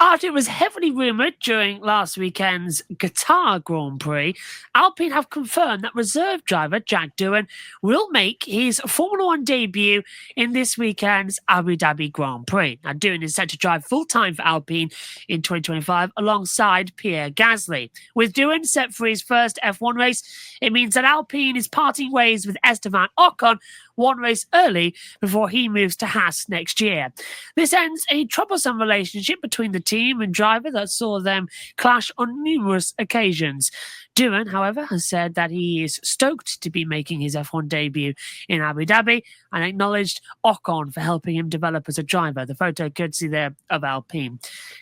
After it was heavily rumoured during last weekend's Qatar Grand Prix, Alpine have confirmed that reserve driver Jack Doohan will make his Formula One debut in this weekend's Abu Dhabi Grand Prix. Now, Doohan is set to drive full-time for Alpine in 2025 alongside Pierre Gasly. With Doohan set for his first F1 race, it means that Alpine is parting ways with Esteban Ocon one race early before he moves to Haas next year. This ends a troublesome relationship between the team and driver that saw them clash on numerous occasions. Doohan, however, has said that he is stoked to be making his F1 debut in Abu Dhabi and acknowledged Ocon for helping him develop as a driver. The photo courtesy there of Alpine.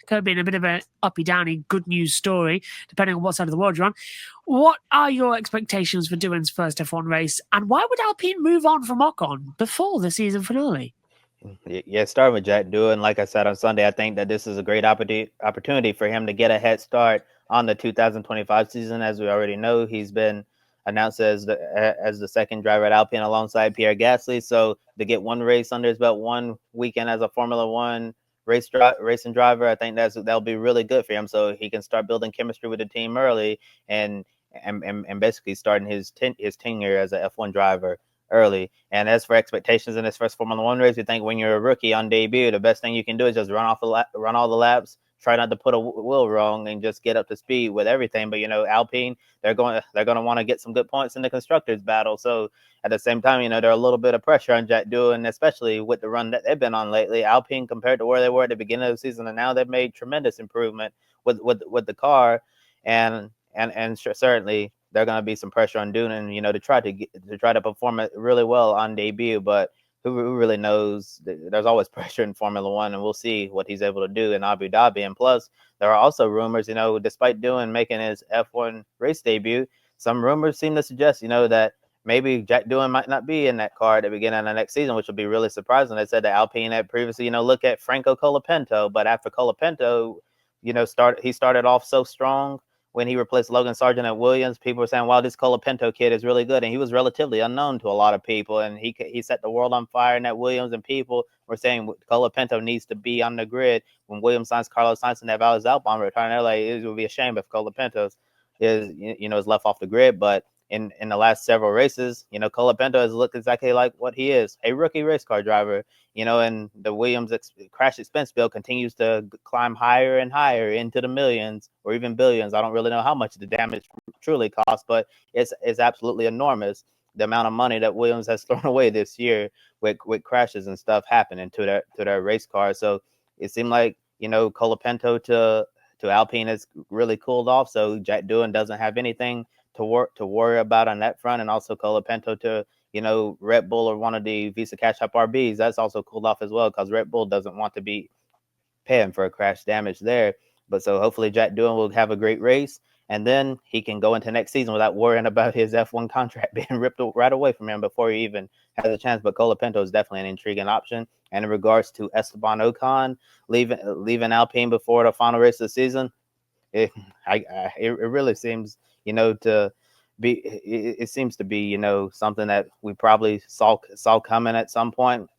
Could have been a bit of a uppy-downy good news story, depending on what side of the world you're on. What are your expectations for Doohan's first F1 race, and why would Alpine move on from Ocon before the season finale? Yeah, starting with Jack Doohan, like I said on Sunday, I think that this is a great opportunity for him to get a head start on the 2025 season. As we already know, he's been announced as the second driver at Alpine alongside Pierre Gasly. So to get one race under his belt, one weekend as a Formula One racing driver, I think that'll be really good for him. So he can start building chemistry with the team early and basically starting his tenure as an F1 driver early. And as for expectations in his first Formula One race, you think when you're a rookie on debut, the best thing you can do is just run all the laps, try not to put a wheel wrong, and just get up to speed with everything. But Alpine, they're going to want to get some good points in the constructors battle. So at the same time, there are a little bit of pressure on Jack Doohan, especially with the run that they've been on lately. Alpine, compared to where they were at the beginning of the season, and now they've made tremendous improvement with the car, and certainly there's going to be some pressure on Doohan, to try to perform it really well on debut. But who really knows? There's always pressure in Formula One, and we'll see what he's able to do in Abu Dhabi. And plus, there are also rumors, despite Doohan making his F1 race debut, some rumors seem to suggest, that maybe Jack Doohan might not be in that car at the beginning of the next season, which would be really surprising. They said that Alpine had previously, look at Franco Colapinto, but after Colapinto, he started off so strong. When he replaced Logan Sargent at Williams, people were saying, wow, this Colapinto kid is really good. And he was relatively unknown to a lot of people. And he set the world on fire in that Williams. And people were saying Colapinto needs to be on the grid. When Williams signs Carlos Sainz and Alpine retiring, they're like, it would be a shame if Colapinto is left off the grid. But in the last several races, Colapinto has looked exactly like what he is, a rookie race car driver. And the Williams crash expense bill continues to climb higher and higher into the millions or even billions. I don't really know how much the damage truly costs, but it's absolutely enormous, the amount of money that Williams has thrown away this year with crashes and stuff happening to their race cars. So it seemed like, Colapinto to Alpine has really cooled off. So Jack Doohan doesn't have anything to worry about on that front, and also Colapinto to Red Bull or one of the Visa Cash App RBs, that's also cooled off as well, because Red Bull doesn't want to be paying for a crash damage there. But so hopefully Jack Doohan will have a great race, and then he can go into next season without worrying about his F1 contract being ripped right away from him before he even has a chance. But Colapinto is definitely an intriguing option. And in regards to Esteban Ocon leaving Alpine before the final race of the season, it really seems it seems to be something that we probably saw coming at some point.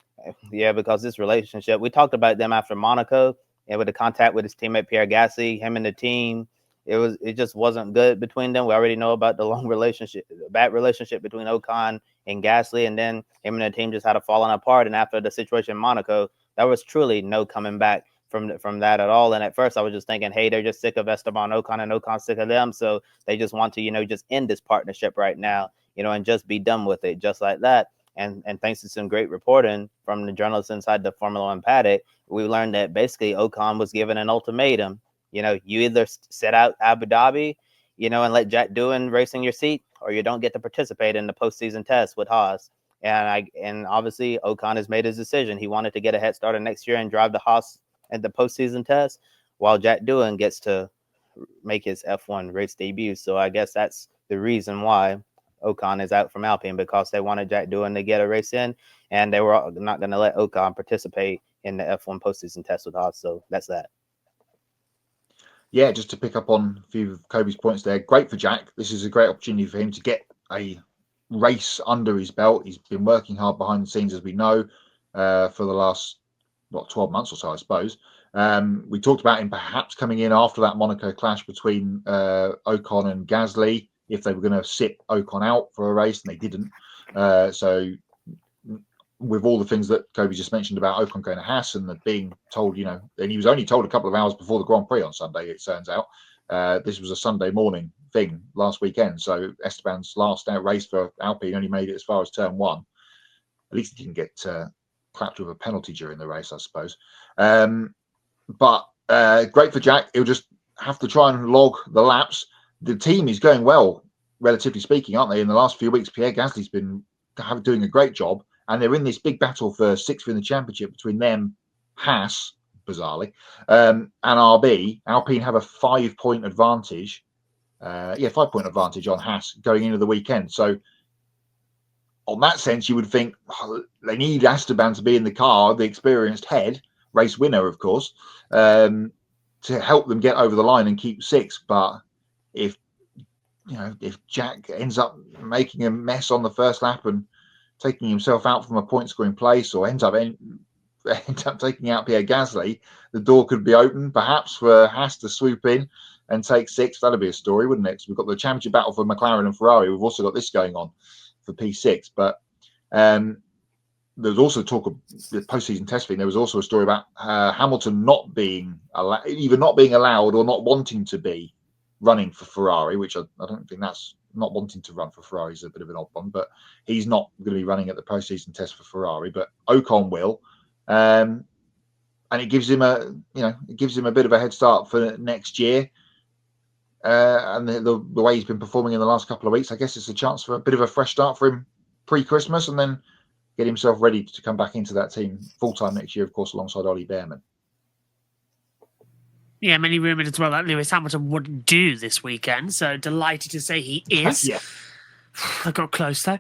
Yeah, because this relationship, we talked about them after Monaco, and with the contact with his teammate Pierre Gasly, him and the team, it just wasn't good between them. We already know about the bad relationship between Ocon and Gasly, and then him and the team just had a falling apart. And after the situation in Monaco, there was truly no coming back from that at all. And at first I was just thinking, hey, they're just sick of Esteban Ocon and Ocon's sick of them, so they just want to just end this partnership right now, and just be done with it, just like that. And thanks to some great reporting from the journalists inside the Formula One paddock, we learned that basically Ocon was given an ultimatum. You either sit out Abu Dhabi, and let Jack Doohan race in your seat, or you don't get to participate in the postseason test with Haas. And obviously Ocon has made his decision. He wanted to get a head start next year and drive the Haas at the postseason test, while Jack Doohan gets to make his F1 race debut. So I guess that's the reason why Ocon is out from Alpine, because they wanted Jack Doohan to get a race in, and they were not going to let Ocon participate in the F1 postseason test with Haas. So that's that. Yeah, just to pick up on a few of Kobe's points there, great for Jack. This is a great opportunity for him to get a race under his belt. He's been working hard behind the scenes, as we know, for the last 12 months or so, I suppose. We talked about him perhaps coming in after that Monaco clash between Ocon and Gasly, if they were going to sit Ocon out for a race, and they didn't. So with all the things that Kobe just mentioned about Ocon going to Haas and being told, and he was only told a couple of hours before the Grand Prix on Sunday, it turns out. This was a Sunday morning thing last weekend. So Esteban's last race for Alpine only made it as far as turn 1. At least he didn't get clapped with a penalty during the race, I suppose. But great for Jack. He'll just have to try and log the laps. The team is going well, relatively speaking, aren't they? In the last few weeks, Pierre Gasly's been doing a great job. And they're in this big battle for 6th in the championship between them, Haas, bizarrely, and RB. Alpine have a 5-point advantage. 5-point advantage on Haas going into the weekend. So, on that sense, you would think they need Esteban to be in the car, the experienced head, race winner, of course, to help them get over the line and keep 6th. But if Jack ends up making a mess on the first lap and taking himself out from a point scoring place, or ends up taking out Pierre Gasly, the door could be open perhaps for Haas to swoop in and take 6th. That'd be a story, wouldn't it? So we've got the championship battle for McLaren and Ferrari. We've also got this going on for P6. But there's also talk of the postseason testing. There was also a story about Hamilton not being either not being allowed or not wanting to be running for Ferrari, which I don't think that's not wanting to run for Ferrari is a bit of an odd one, but he's not going to be running at the postseason test for Ferrari, but Ocon will, and it gives him a bit of a head start for next year. And the way he's been performing in the last couple of weeks, I guess it's a chance for a bit of a fresh start for him pre-Christmas, and then get himself ready to come back into that team full-time next year, of course, alongside Ollie Behrman. Yeah, many rumoured as well that Lewis Hamilton wouldn't do this weekend, so delighted to say he is. Yeah. I got close though.